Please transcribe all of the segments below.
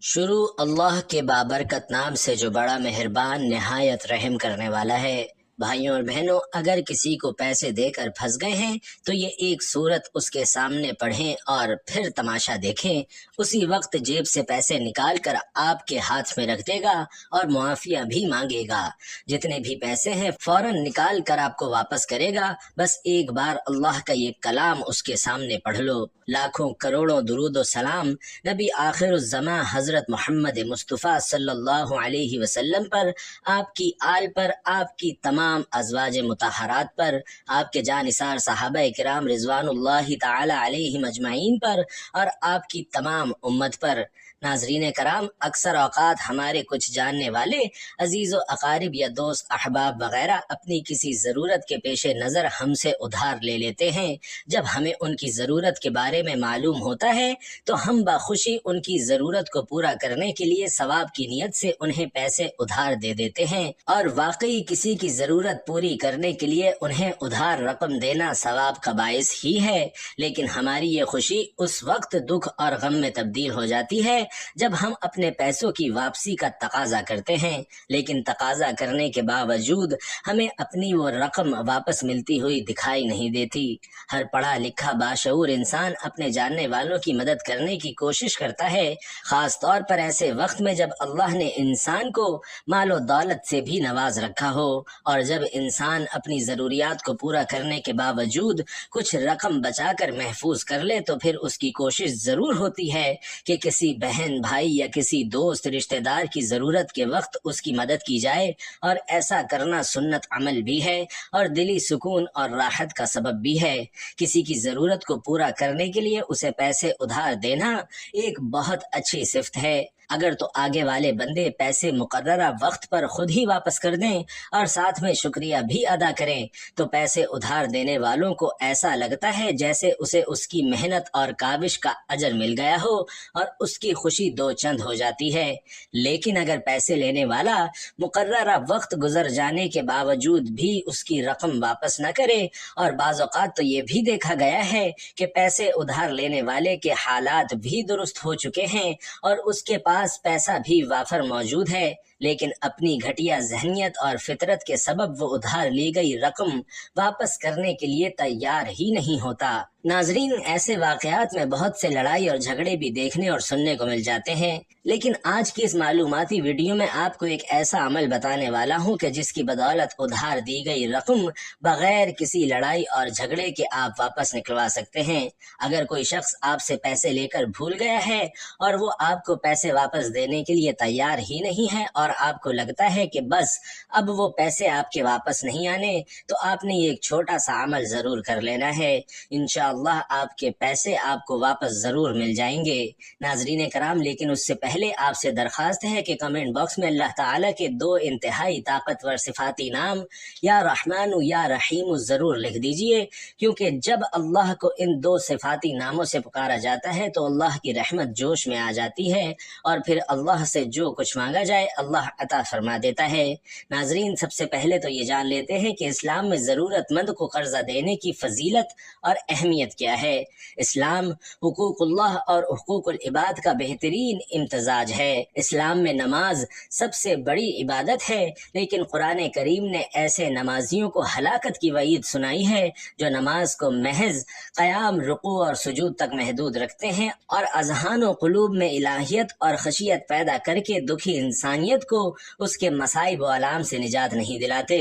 شروع اللہ کے بابرکت نام سے جو بڑا مہربان نہایت رحم کرنے والا ہے۔ بھائیوں اور بہنوں، اگر کسی کو پیسے دے کر پھنس گئے ہیں تو یہ ایک صورت اس کے سامنے پڑھیں اور پھر تماشا دیکھیں۔ اسی وقت جیب سے پیسے نکال کر آپ کے ہاتھ میں رکھ دے گا اور معافیہ بھی مانگے گا۔ جتنے بھی پیسے ہیں فوراً نکال کر آپ کو واپس کرے گا۔ بس ایک بار اللہ کا یہ کلام اس کے سامنے پڑھ لو۔ لاکھوں کروڑوں درود و سلام نبی آخر الزماں حضرت محمد مصطفیٰ صلی اللہ علیہ وسلم پر، آپ کی آل پر، آپ کی تمام ازواج مطہرات پر، آپ کے جانثار صحابہ کرام رضوان اللہ تعالی علیہم اجمعین پر اور آپ کی تمام امت پر۔ ناظرین کرام، اکثر اوقات ہمارے کچھ جاننے والے عزیز و اقارب یا دوست احباب وغیرہ اپنی کسی ضرورت کے پیش نظر ہم سے ادھار لے لیتے ہیں۔ جب ہمیں ان کی ضرورت کے بارے میں معلوم ہوتا ہے تو ہم بخوشی ان کی ضرورت کو پورا کرنے کے لیے ثواب کی نیت سے انہیں پیسے ادھار دے دیتے ہیں، اور واقعی کسی کی ضرورت پوری کرنے کے لیے انہیں ادھار رقم دینا ثواب کا باعث ہی ہے۔ لیکن ہماری یہ خوشی اس وقت دکھ اور غم میں تبدیل ہو جاتی ہے جب ہم اپنے پیسوں کی واپسی کا تقاضا کرتے ہیں، لیکن تقاضا کرنے کے باوجود ہمیں اپنی وہ رقم واپس ملتی ہوئی دکھائی نہیں دیتی۔ ہر پڑھا لکھا باشعور انسان اپنے جاننے والوں کی مدد کرنے کی کوشش کرتا ہے، خاص طور پر ایسے وقت میں جب اللہ نے انسان کو مال و دولت سے بھی نواز رکھا ہو، اور جب انسان اپنی ضروریات کو پورا کرنے کے باوجود کچھ رقم بچا کر محفوظ کر لے تو پھر اس کی کوشش ضرور ہوتی ہے کہ کسی بہن بھائی یا کسی دوست رشتہ دار کی ضرورت کے وقت اس کی مدد کی جائے، اور ایسا کرنا سنت عمل بھی ہے اور دلی سکون اور راحت کا سبب بھی ہے۔ کسی کی ضرورت کو پورا کرنے کے لیے اسے پیسے ادھار دینا ایک بہت اچھی صفت ہے۔ اگر تو آگے والے بندے پیسے مقررہ وقت پر خود ہی واپس کر دیں اور ساتھ میں شکریہ بھی ادا کریں تو پیسے ادھار دینے والوں کو ایسا لگتا ہے جیسے اسے اس کی محنت اور کاوش کا اجر مل گیا ہو، اور اس کی خوشی دو چند ہو جاتی ہے۔ لیکن اگر پیسے لینے والا مقررہ وقت گزر جانے کے باوجود بھی اس کی رقم واپس نہ کرے، اور بعض اوقات تو یہ بھی دیکھا گیا ہے کہ پیسے ادھار لینے والے کے حالات بھی درست ہو چکے ہیں اور اس کے پاس پیسہ بھی وافر موجود ہے، لیکن اپنی گھٹیا ذہنیت اور فطرت کے سبب وہ ادھار لی گئی رقم واپس کرنے کے لیے تیار ہی نہیں ہوتا۔ ناظرین، ایسے واقعات میں بہت سے لڑائی اور جھگڑے بھی دیکھنے اور سننے کو مل جاتے ہیں، لیکن آج کی اس معلوماتی ویڈیو میں آپ کو ایک ایسا عمل بتانے والا ہوں کہ جس کی بدولت ادھار دی گئی رقم بغیر کسی لڑائی اور جھگڑے کے آپ واپس نکلوا سکتے ہیں۔ اگر کوئی شخص آپ سے پیسے لے کر بھول گیا ہے اور وہ آپ کو پیسے واپس دینے کے لیے تیار ہی نہیں ہے، اور آپ کو لگتا ہے کہ بس اب وہ پیسے آپ کے واپس نہیں آنے، تو آپ نے ایک چھوٹا سا عمل ضرور کر لینا ہے۔ انشاءاللہ آپ کے پیسے آپ کو واپس ضرور مل جائیں گے۔ ناظرین کرام، لیکن اس سے پہلے آپ سے درخواست ہے کہ کمنٹ باکس میں اللہ تعالیٰ کے دو انتہائی طاقتور صفاتی نام یا رحمان یا رحیم ضرور لکھ دیجئے، کیونکہ جب اللہ کو ان دو صفاتی ناموں سے پکارا جاتا ہے تو اللہ کی رحمت جوش میں آ جاتی ہے، اور پھر اللہ سے جو کچھ مانگا جائے اللہ عطا فرما دیتا ہے۔ ناظرین، سب سے پہلے تو یہ جان لیتے ہیں کہ اسلام میں ضرورت مند کو قرضہ دینے کی فضیلت اور اہمیت کیا ہے۔ اسلام حقوق اللہ اور حقوق العباد کا بہترین امتزاج ہے۔ اسلام میں نماز سب سے بڑی عبادت ہے، لیکن قرآن کریم نے ایسے نمازیوں کو ہلاکت کی وعید سنائی ہے جو نماز کو محض قیام، رکوع اور سجود تک محدود رکھتے ہیں، اور اذہان و قلوب میں الہیت اور خشیت پیدا کر کے دکھی انسانیت کو اس کے مصائب و آلام سے نجات نہیں دلاتے۔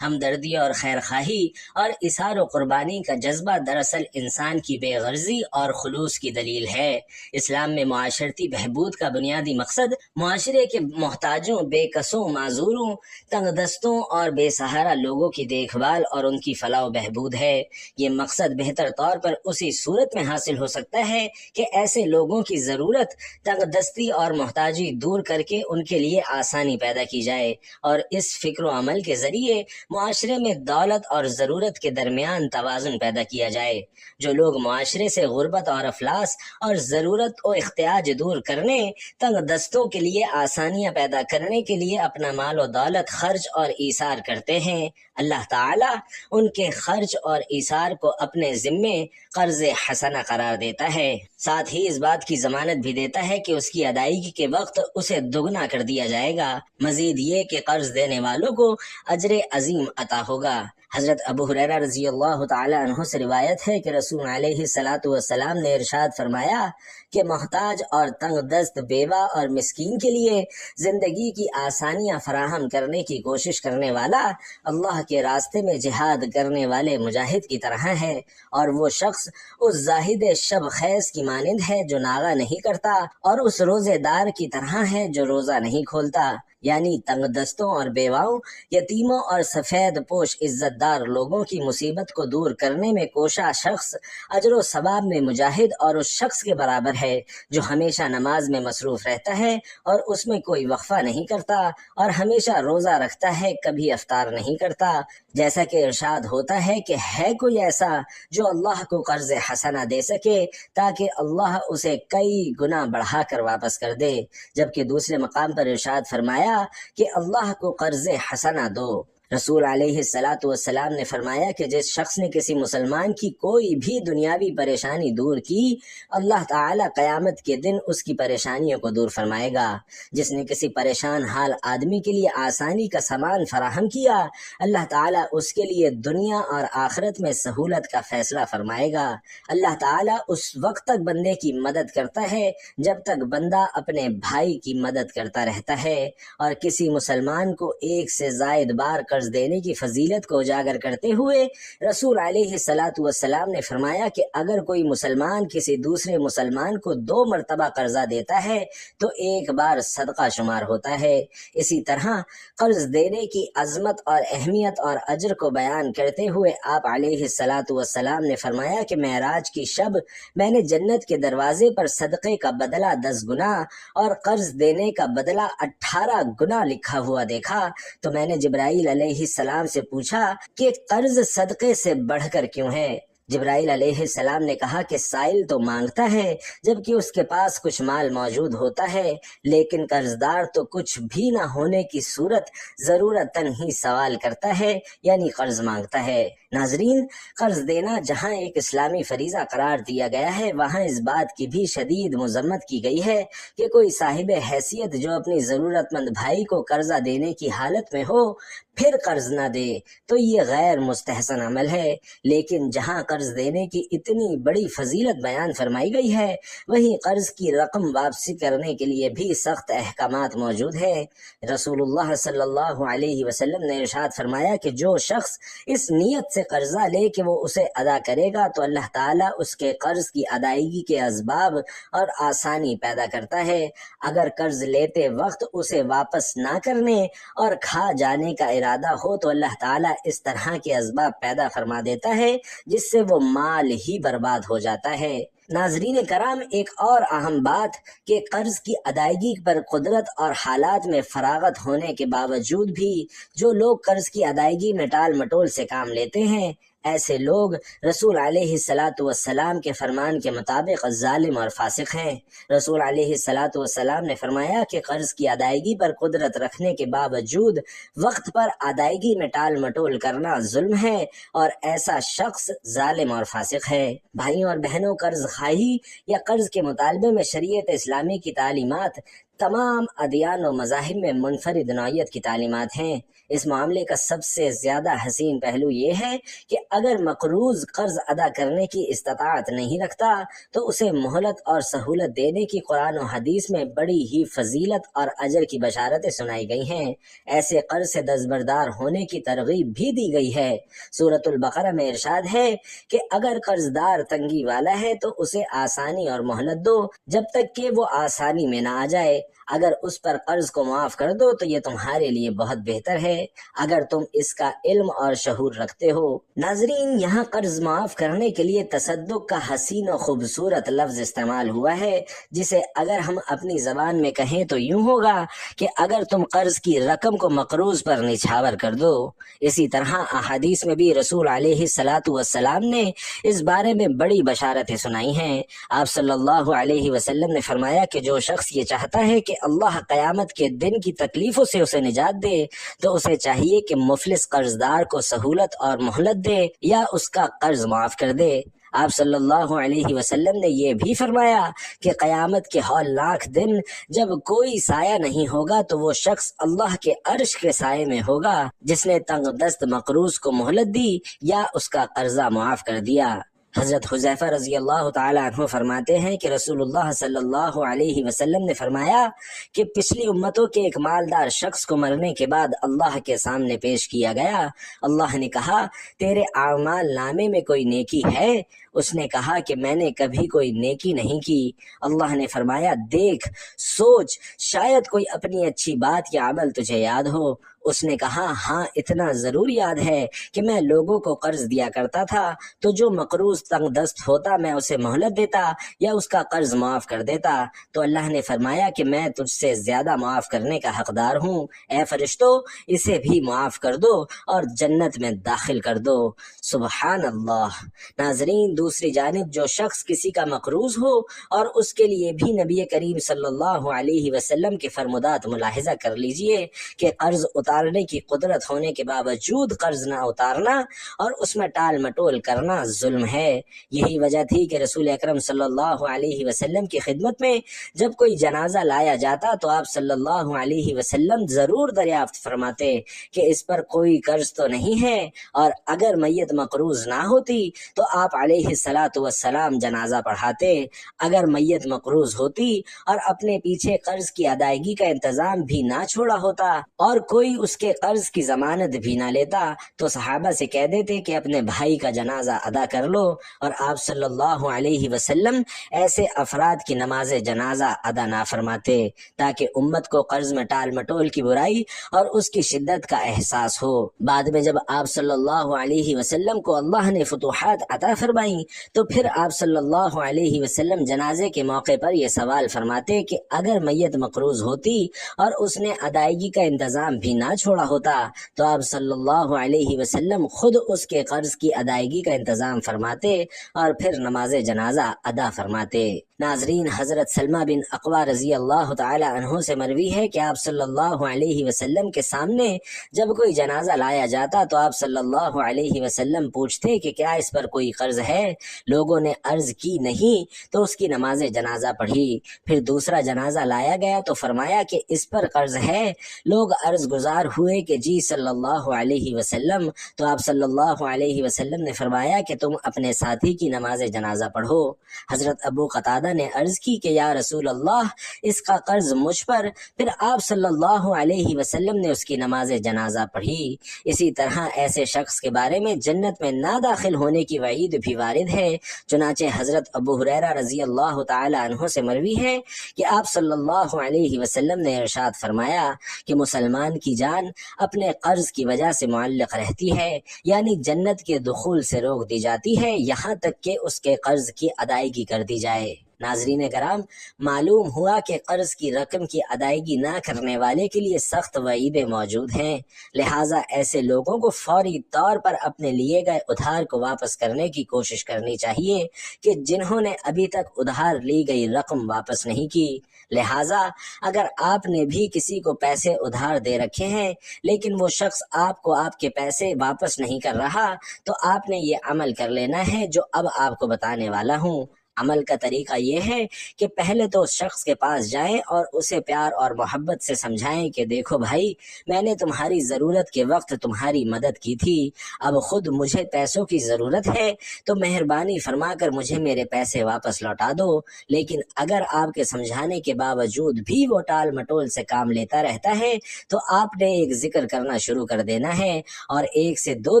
ہمدردی اور خیرخواہی اور اثار و قربانی کا جذبہ دراصل انسان کی بے غرضی اور خلوص کی دلیل ہے۔ اسلام میں معاشرتی بہبود کا بنیادی مقصد معاشرے کے محتاجوں، بے کسوں، معذوروں، تنگ دستوں اور بے سہارا لوگوں کی دیکھ بھال اور ان کی فلاح و بہبود ہے۔ یہ مقصد بہتر طور پر اسی صورت میں حاصل ہو سکتا ہے کہ ایسے لوگوں کی ضرورت، تنگ دستی اور محتاجی دور کر کے ان کے لیے آسانی پیدا کی جائے، اور اس فکر و عمل کے ذریعے معاشرے میں دولت اور ضرورت کے درمیان توازن پیدا کیا جائے۔ جو لوگ معاشرے سے غربت اور افلاس اور ضرورت و احتیاج دور کرنے، تنگ دستوں کے لیے آسانیاں پیدا کرنے کے لیے اپنا مال و دولت خرچ اور ایثار کرتے ہیں، اللہ تعالیٰ ان کے خرچ اور ایثار کو اپنے ذمے قرض حسنہ قرار دیتا ہے۔ ساتھ ہی اس بات کی ضمانت بھی دیتا ہے کہ اس کی ادائیگی کے وقت اسے دگنا کر دیا جائے گا۔ مزید یہ کہ قرض دینے والوں کو اجر عظیم عطا ہوگا۔ حضرت ابو ہریرہ رضی اللہ تعالی عنہ سے روایت ہے کہ رسول علیہ الصلاۃ والسلام نے ارشاد فرمایا کہ محتاج اور تنگ دست بیوہ اور مسکین کے لیے زندگی کی آسانیاں فراہم کرنے کی کوشش کرنے والا اللہ کے راستے میں جہاد کرنے والے مجاہد کی طرح ہے، اور وہ شخص اس زاہد شب خیز کی مانند ہے جو ناغہ نہیں کرتا، اور اس روزے دار کی طرح ہے جو روزہ نہیں کھولتا۔ یعنی تنگ دستوں اور بیواؤں، یتیموں اور سفید پوش عزت دار لوگوں کی مصیبت کو دور کرنے میں کوشاں شخص اجر و ثواب میں مجاہد اور اس شخص کے برابر ہے جو ہمیشہ نماز میں مصروف رہتا ہے اور اس میں کوئی وقفہ نہیں کرتا، اور ہمیشہ روزہ رکھتا ہے، کبھی افطار نہیں کرتا۔ جیسا کہ ارشاد ہوتا ہے کہ ہے کوئی ایسا جو اللہ کو قرض حسنہ دے سکے تاکہ اللہ اسے کئی گنا بڑھا کر واپس کر دے، جبکہ دوسرے مقام پر ارشاد فرمایا کہ اللہ کو قرض حسنہ دو۔ رسول علیہ الصلاۃ والسلام نے فرمایا کہ جس شخص نے کسی مسلمان کی کوئی بھی دنیاوی پریشانی دور کی، اللہ تعالیٰ قیامت کے دن اس کی پریشانیوں کو دور فرمائے گا۔ جس نے کسی پریشان حال آدمی کے لیے آسانی کا سامان فراہم کیا، اللہ تعالیٰ اس کے لیے دنیا اور آخرت میں سہولت کا فیصلہ فرمائے گا۔ اللہ تعالیٰ اس وقت تک بندے کی مدد کرتا ہے جب تک بندہ اپنے بھائی کی مدد کرتا رہتا ہے، اور کسی مسلمان کو ایک سے زائد بار قرض دینے کی فضیلت کو اجاگر کرتے ہوئے رسول علیہ الصلاۃ والسلام نے فرمایا کہ اگر کوئی مسلمان کسی دوسرے مسلمان کو 2 مرتبہ قرضہ دیتا ہے تو 1 بار صدقہ شمار ہوتا ہے۔ اسی طرح قرض دینے کی عظمت اور اہمیت اور اجر کو بیان کرتے ہوئے آپ علیہ الصلاۃ والسلام نے فرمایا کہ معراج کی شب میں نے جنت کے دروازے پر صدقے کا بدلہ 10 گنا اور قرض دینے کا بدلہ 18 گنا لکھا ہوا دیکھا، تو میں نے جبرائیل علیہ السلام سے پوچھا کہ قرض صدقے سے بڑھ کر کیوں ہے؟ جبرائیل علیہ السلام نے کہا کہ سائل تو مانگتا ہے جبکہ اس کے پاس کچھ مال موجود ہوتا ہے، لیکن قرضدار تو کچھ بھی نہ ہونے کی صورت ضرورتاً ہی سوال کرتا ہے، یعنی قرض مانگتا ہے۔ ناظرین، قرض دینا جہاں ایک اسلامی فریضہ قرار دیا گیا ہے، وہاں اس بات کی بھی شدید مذمت کی گئی ہے کہ کوئی صاحب حیثیت جو اپنی ضرورت مند بھائی کو قرضہ دینے کی حالت میں ہو پھر قرض نہ دے تو یہ غیر مستحسن عمل ہے۔ لیکن جہاں قرض دینے کی اتنی بڑی فضیلت بیان فرمائی گئی ہے، وہیں قرض کی رقم واپسی کرنے کے لیے بھی سخت احکامات موجود ہیں۔ رسول اللہ صلی اللہ علیہ وسلم نے ارشاد فرمایا کہ جو شخص اس نیت سے قرضہ لے کہ وہ اسے ادا کرے گا تو اللہ تعالیٰ اس کے قرض کی ادائیگی کے اسباب اور آسانی پیدا کرتا ہے۔ اگر قرض لیتے وقت اسے واپس نہ کرنے اور کھا جانے کا ارادہ ہو تو اللہ تعالیٰ اس طرح کے اسباب پیدا فرما دیتا ہے جس سے وہ مال ہی برباد ہو جاتا ہے۔ ناظرین کرام، ایک اور اہم بات کہ قرض کی ادائیگی پر قدرت اور حالات میں فراغت ہونے کے باوجود بھی جو لوگ قرض کی ادائیگی میں ٹال مٹول سے کام لیتے ہیں، ایسے لوگ رسول علیہ الصلاۃ والسلام کے فرمان کے مطابق ظالم اور فاسق ہیں۔ رسول علیہ الصلاۃ والسلام نے فرمایا کہ قرض کی ادائیگی پر قدرت رکھنے کے باوجود وقت پر ادائیگی میں ٹال مٹول کرنا ظلم ہے، اور ایسا شخص ظالم اور فاسق ہے۔ بھائیوں اور بہنوں، قرض خواہی یا قرض کے مطالبے میں شریعت اسلامی کی تعلیمات تمام ادیان و مذاہب میں منفرد نوعیت کی تعلیمات ہیں۔ اس معاملے کا سب سے زیادہ حسین پہلو یہ ہے کہ اگر مقروض قرض ادا کرنے کی استطاعت نہیں رکھتا تو اسے مہلت اور سہولت دینے کی قرآن و حدیث میں بڑی ہی فضیلت اور اجر کی بشارتیں سنائی گئی ہیں۔ ایسے قرض سے دستبردار ہونے کی ترغیب بھی دی گئی ہے۔ سورۃ البقرہ میں ارشاد ہے کہ اگر قرضدار تنگی والا ہے تو اسے آسانی اور مہلت دو جب تک کہ وہ آسانی میں نہ آ جائے۔ اگر اس پر قرض کو معاف کر دو تو یہ تمہارے لیے بہت بہتر ہے اگر تم اس کا علم اور شعور رکھتے ہو۔ ناظرین، یہاں قرض معاف کرنے کے لیے تصدق کا حسین و خوبصورت لفظ استعمال ہوا ہے، جسے اگر ہم اپنی زبان میں کہیں تو یوں ہوگا کہ اگر تم قرض کی رقم کو مقروض پر نچھاور کر دو۔ اسی طرح احادیث میں بھی رسول علیہ الصلاۃ والسلام نے اس بارے میں بڑی بشارتیں سنائی ہیں۔ آپ صلی اللہ علیہ وسلم نے فرمایا کہ جو شخص یہ چاہتا ہے کہ اللہ قیامت کے دن کی تکلیفوں سے اسے نجات دے تو اسے چاہیے کہ مفلس قرضدار کو سہولت اور مہلت دے یا اس کا قرض معاف کر دے۔ آپ صلی اللہ علیہ وسلم نے یہ بھی فرمایا کہ قیامت کے ہولناک دن جب کوئی سایہ نہیں ہوگا تو وہ شخص اللہ کے عرش کے سائے میں ہوگا جس نے تنگ دست مقروض کو مہلت دی یا اس کا قرضہ معاف کر دیا۔ حضرت حذیفہ رضی اللہ تعالیٰ عنہ فرماتے ہیں کہ رسول اللہ صلی اللہ علیہ وسلم نے فرمایا کہ پچھلی امتوں کے ایک مالدار شخص کو مرنے کے بعد اللہ کے سامنے پیش کیا گیا۔ اللہ نے کہا، تیرے اعمال نامے میں کوئی نیکی ہے؟ اس نے کہا کہ میں نے کبھی کوئی نیکی نہیں کی۔ اللہ نے فرمایا، دیکھ، سوچ، شاید کوئی اپنی اچھی بات یا عمل تجھے یاد ہو۔ اس نے کہا، ہاں، اتنا ضرور یاد ہے کہ میں لوگوں کو قرض دیا کرتا تھا، تو جو مقروض تنگ دست ہوتا میں اسے مہلت دیتا یا اس کا قرض معاف کر دیتا۔ تو اللہ نے فرمایا کہ میں تجھ سے زیادہ معاف کرنے کا حقدار ہوں، اے فرشتو، اسے بھی معاف کر دو اور جنت میں داخل کر دو۔ سبحان اللہ۔ ناظرین، دوسری جانب جو شخص کسی کا مقروض ہو اور اس کے لیے بھی نبی کریم صلی اللہ علیہ وسلم کے فرمودات ملاحظہ کر لیجئے کہ قرض اتارنے کی قدرت ہونے کے باوجود قرض نہ اتارنا اور اس میں ٹال مٹول کرنا ظلم ہے۔ یہی وجہ تھی کہ رسول اکرم صلی اللہ علیہ وسلم کی خدمت میں جب کوئی جنازہ لایا جاتا تو آپ صلی اللہ علیہ وسلم ضرور دریافت فرماتے کہ اس پر کوئی قرض تو نہیں ہے، اور اگر میت مقروض نہ ہوتی تو آپ علیہ الصلاۃ والسلام جنازہ پڑھاتے۔ اگر میت مقروض ہوتی اور اپنے پیچھے قرض کی ادائیگی کا انتظام بھی نہ چھوڑا ہوتا اور کوئی اس کے قرض کی ضمانت بھی نہ لیتا تو صحابہ سے کہہ دیتے کہ اپنے بھائی کا جنازہ ادا کر لو، اور آپ صلی اللہ علیہ وسلم ایسے افراد کی نماز جنازہ ادا نہ فرماتے تاکہ امت کو قرض میں ٹال مٹول کی برائی اور اس کی شدت کا احساس ہو۔ بعد میں جب آپ صلی اللہ علیہ وسلم کو اللہ نے فتوحات عطا فرمائیں تو پھر آپ صلی اللہ علیہ وسلم جنازے کے موقع پر یہ سوال فرماتے کہ اگر میت مقروض ہوتی اور اس نے ادائیگی کا انتظام بھی نہ چھوڑا ہوتا تو آپ صلی اللہ علیہ وسلم خود اس کے قرض کی ادائیگی کا انتظام فرماتے اور پھر نماز جنازہ ادا فرماتے۔ ناظرین، حضرت سلمہ بن اقوا رضی اللہ تعالی عنہ سے مروی ہے کہ آپ صلی اللہ علیہ وسلم کے سامنے جب کوئی جنازہ لایا جاتا تو آپ صلی اللہ علیہ وسلم پوچھتے کہ کیا اس پر کوئی قرض ہے؟ لوگوں نے عرض کی نہیں تو اس کی نماز جنازہ پڑھی۔ پھر دوسرا جنازہ لایا گیا تو فرمایا کہ اس پر قرض ہے۔ لوگ عرض گزار ہوئے کہ جی صلی اللہ علیہ وسلم، تو آپ صلی اللہ علیہ وسلم نے فرمایا کہ تم اپنے ساتھی کی نماز جنازہ پڑھو۔ حضرت ابو قتادہ نے عرض کی کہ یا رسول اللہ، اس کا قرض مجھ پر۔ پھر آپ صلی اللہ علیہ وسلم نے اس کی نماز جنازہ پڑھی۔ اسی طرح ایسے شخص کے بارے میں جنت میں نہ داخل ہونے کی وعید بھی وارد ہے۔ چنانچہ حضرت ابو ہریرہ رضی اللہ تعالی عنہ سے مروی ہے کہ آپ صلی اللہ علیہ وسلم نے ارشاد فرمایا کہ مسلمان کی جان اپنے قرض کی وجہ سے معلق رہتی ہے، یعنی جنت کے دخول سے روک دی جاتی ہے یہاں تک کہ اس کے قرض کی ادائیگی کر دی جائے۔ ناظرین کرام، معلوم ہوا کہ قرض کی رقم کی ادائیگی نہ کرنے والے کے لیے سخت وعیدیں موجود ہیں، لہٰذا ایسے لوگوں کو فوری طور پر اپنے لیے گئے ادھار کو واپس کرنے کی کوشش کرنی چاہیے کہ جنہوں نے ابھی تک ادھار لی گئی رقم واپس نہیں کی۔ لہٰذا اگر آپ نے بھی کسی کو پیسے ادھار دے رکھے ہیں لیکن وہ شخص آپ کو آپ کے پیسے واپس نہیں کر رہا تو آپ نے یہ عمل کر لینا ہے جو اب آپ کو بتانے والا ہوں۔ عمل کا طریقہ یہ ہے کہ پہلے تو اس شخص کے پاس جائیں اور اسے پیار اور محبت سے سمجھائیں کہ دیکھو بھائی، میں نے تمہاری ضرورت کے وقت تمہاری مدد کی تھی، اب خود مجھے پیسوں کی ضرورت ہے تو مہربانی فرما کر مجھے میرے پیسے واپس لوٹا دو۔ لیکن اگر آپ کے سمجھانے کے باوجود بھی وہ ٹال مٹول سے کام لیتا رہتا ہے تو آپ نے ایک ذکر کرنا شروع کر دینا ہے، اور 1 سے 2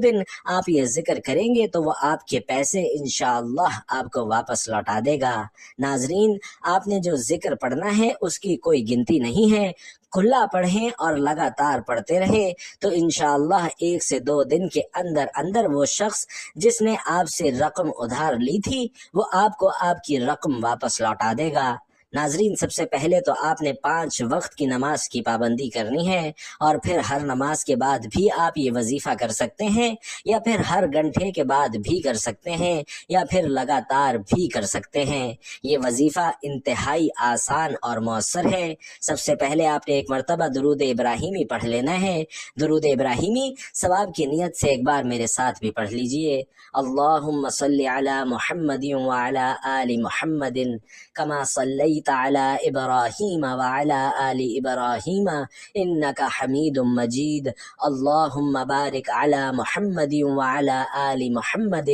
دن آپ یہ ذکر کریں گے تو وہ آپ کے پیسے انشاءاللہ آپ کو واپس لوٹا دے گا۔ ناظرین، آپ نے جو ذکر پڑھنا ہے اس کی کوئی گنتی نہیں ہے، کھلا پڑھیں اور لگاتار پڑھتے رہے تو انشاءاللہ 1 سے 2 دن کے اندر اندر وہ شخص جس نے آپ سے رقم ادھار لی تھی وہ آپ کو آپ کی رقم واپس لوٹا دے گا۔ ناظرین، سب سے پہلے تو آپ نے 5 وقت کی نماز کی پابندی کرنی ہے، اور پھر ہر نماز کے بعد بھی آپ یہ وظیفہ کر سکتے ہیں، یا پھر ہر گھنٹے کے بعد بھی کر سکتے ہیں، یا پھر لگاتار بھی کر سکتے ہیں۔ یہ وظیفہ انتہائی آسان اور مؤثر ہے۔ سب سے پہلے آپ نے ایک مرتبہ درود ابراہیمی پڑھ لینا ہے۔ درود ابراہیمی ثواب کی نیت سے ایک بار میرے ساتھ بھی پڑھ لیجئے۔ اللہم صلی علی محمد وعلی آل محمد کما صلیت علی ابراہیم وعلی آل ابراہیم انک حمید مجید۔ اللہم بارک علی محمد وعلی آل محمد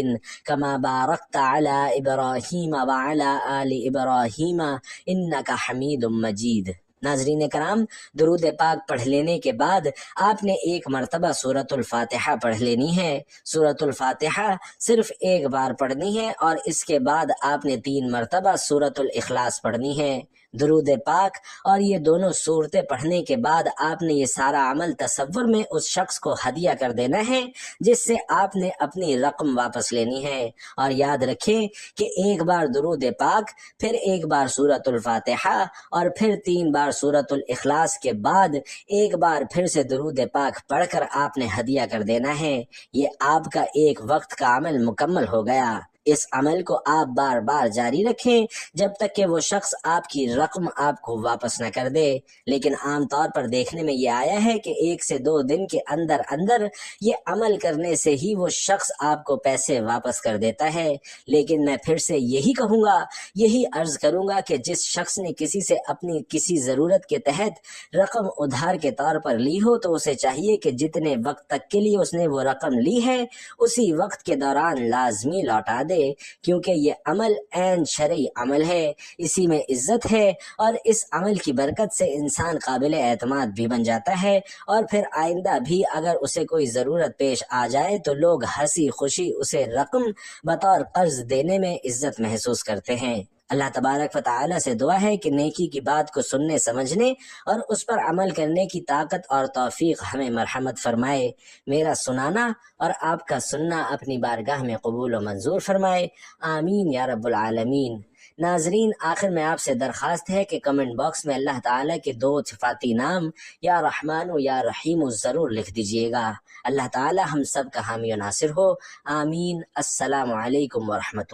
کما بارکت علی ابراہیم وعلی آل ابراہیم انک حمید مجید۔ ناظرین کرام، درود پاک پڑھ لینے کے بعد آپ نے ایک مرتبہ سورۃ الفاتحہ پڑھ لینی ہے۔ سورۃ الفاتحہ صرف ایک بار پڑھنی ہے، اور اس کے بعد آپ نے 3 مرتبہ سورۃ الاخلاص پڑھنی ہے۔ درود پاک اور یہ دونوں صورتیں پڑھنے کے بعد آپ نے یہ سارا عمل تصور میں اس شخص کو ہدیہ کر دینا ہے جس سے آپ نے اپنی رقم واپس لینی ہے۔ اور یاد رکھیں کہ ایک بار درود پاک، پھر ایک بار سورۃ الفاتحہ، اور پھر 3 بار سورۃ الاخلاص کے بعد ایک بار پھر سے درود پاک پڑھ کر آپ نے ہدیہ کر دینا ہے۔ یہ آپ کا ایک وقت کا عمل مکمل ہو گیا۔ اس عمل کو آپ بار بار جاری رکھیں جب تک کہ وہ شخص آپ کی رقم آپ کو واپس نہ کر دے۔ لیکن عام طور پر دیکھنے میں یہ آیا ہے کہ 1 سے 2 دن کے اندر اندر یہ عمل کرنے سے ہی وہ شخص آپ کو پیسے واپس کر دیتا ہے۔ لیکن میں پھر سے یہی کہوں گا، یہی عرض کروں گا کہ جس شخص نے کسی سے اپنی کسی ضرورت کے تحت رقم ادھار کے طور پر لی ہو تو اسے چاہیے کہ جتنے وقت تک کے لیے اس نے وہ رقم لی ہے اسی وقت کے دوران لازمی لوٹا دے، کیونکہ یہ عمل عین شرعی عمل ہے، اسی میں عزت ہے، اور اس عمل کی برکت سے انسان قابل اعتماد بھی بن جاتا ہے، اور پھر آئندہ بھی اگر اسے کوئی ضرورت پیش آ جائے تو لوگ ہنسی خوشی اسے رقم بطور قرض دینے میں عزت محسوس کرتے ہیں۔ اللہ تبارک و تعالی سے دعا ہے کہ نیکی کی بات کو سننے سمجھنے اور اس پر عمل کرنے کی طاقت اور توفیق ہمیں مرحمت فرمائے۔ میرا سنانا اور آپ کا سننا اپنی بارگاہ میں قبول و منظور فرمائے، آمین یا رب العالمین۔ ناظرین، آخر میں آپ سے درخواست ہے کہ کمنٹ باکس میں اللہ تعالیٰ کے 2 صفاتی نام یا رحمان و یا رحیم ضرور لکھ دیجئے گا۔ اللہ تعالیٰ ہم سب کا حامی و ناصر ہو، آمین۔ السلام علیکم ورحمۃ اللہ۔